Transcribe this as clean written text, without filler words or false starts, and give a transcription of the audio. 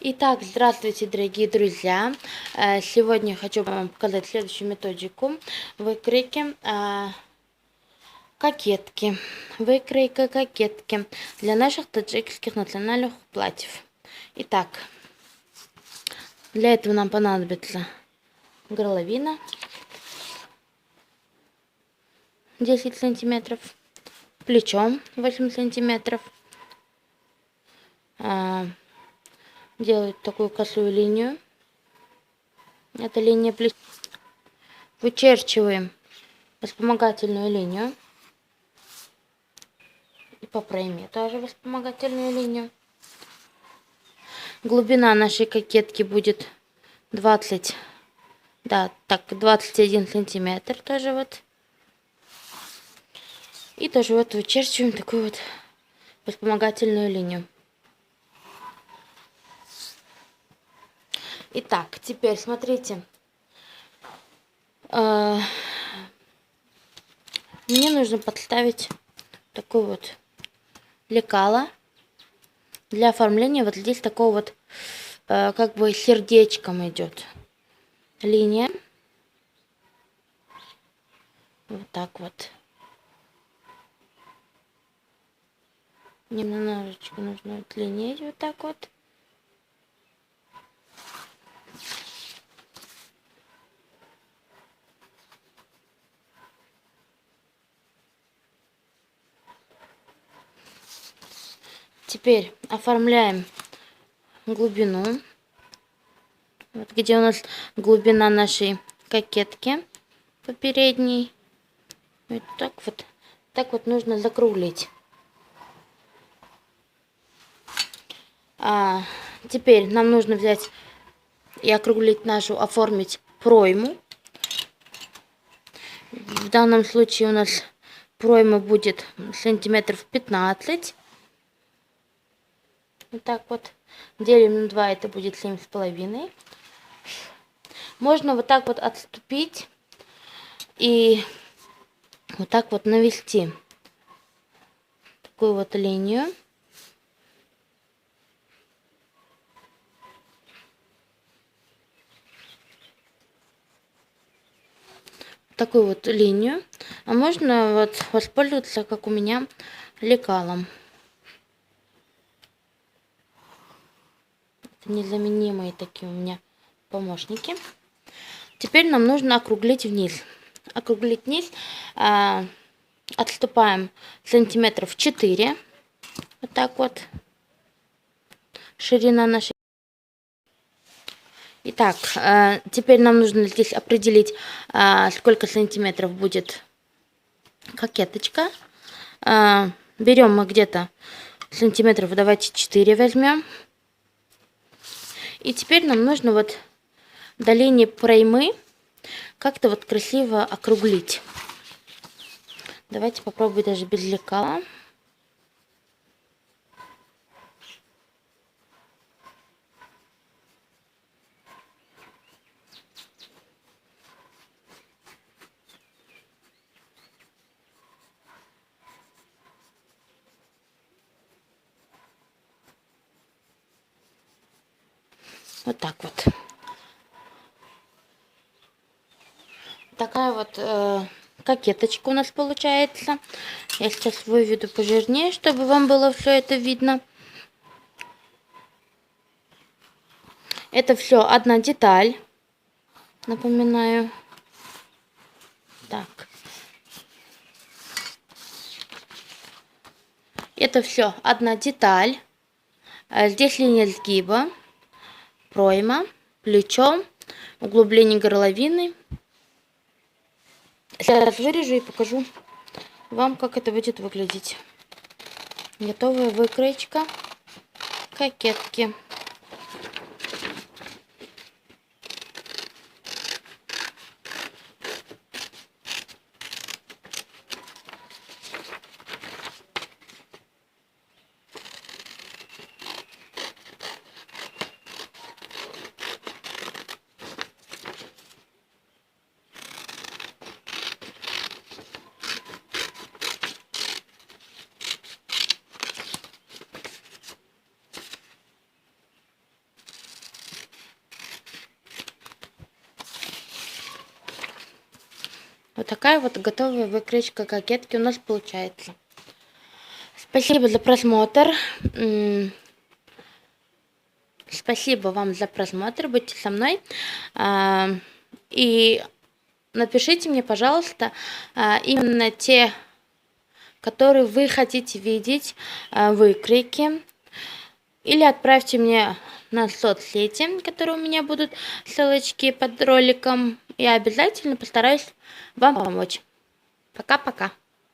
Итак, здравствуйте, дорогие друзья! Сегодня я хочу вам показать следующую методику выкройки кокетки. Выкройка кокетки для наших таджикских национальных платьев. Итак, для этого нам понадобится горловина 10 сантиметров, плечо 8 сантиметров. Делают такую косую линию. Это линия плеча. Вычерчиваем вспомогательную линию. И по пройме тоже вспомогательную линию. Глубина нашей кокетки будет 21 сантиметр. Тоже вот. И тоже вот вычерчиваем такую вот вспомогательную линию. Итак, теперь смотрите. Мне нужно подставить такой вот лекало для оформления. Вот здесь такого вот как бы сердечком идет линия. Вот так вот. Немножечко нужно удлинить вот так вот. Теперь оформляем глубину. Вот где у нас глубина нашей кокетки по передней. Вот так вот нужно закруглить. Теперь нам нужно взять и округлить нашу, оформить пройму. В данном случае у нас пройма будет сантиметров 15. Вот так вот. Делим на 2, это будет 7,5. Можно вот так вот отступить и вот так вот навести такую вот линию. Такую вот линию. А можно вот воспользоваться, как у меня, лекалом. Это незаменимые такие у меня помощники. Теперь нам нужно округлить вниз. Округлить вниз. Отступаем сантиметров 4. Вот так вот. Ширина нашей. Итак, теперь нам нужно здесь определить, сколько сантиметров будет кокеточка. Берем мы где-то сантиметров, давайте 4 возьмем. И теперь нам нужно вот до линии проймы как-то вот красиво округлить. Давайте попробуем даже без лекала. Вот так вот. Такая вот кокеточка у нас получается. Я сейчас выведу пожирнее, чтобы вам было все это видно. Это все одна деталь. Напоминаю. Так. Это все одна деталь. Здесь линия сгиба. Пройма, плечо, углубление горловины. Сейчас вырежу и покажу вам, как это будет выглядеть. Готовая выкроечка кокетки. Вот такая вот готовая выкройка кокетки у нас получается. Спасибо за просмотр. Спасибо вам за просмотр. Будьте со мной. И напишите мне, пожалуйста, именно те, которые вы хотите видеть выкройки. Или отправьте мне на соцсети, которые у меня будут ссылочки под роликом. Я обязательно постараюсь вам помочь. Пока-пока.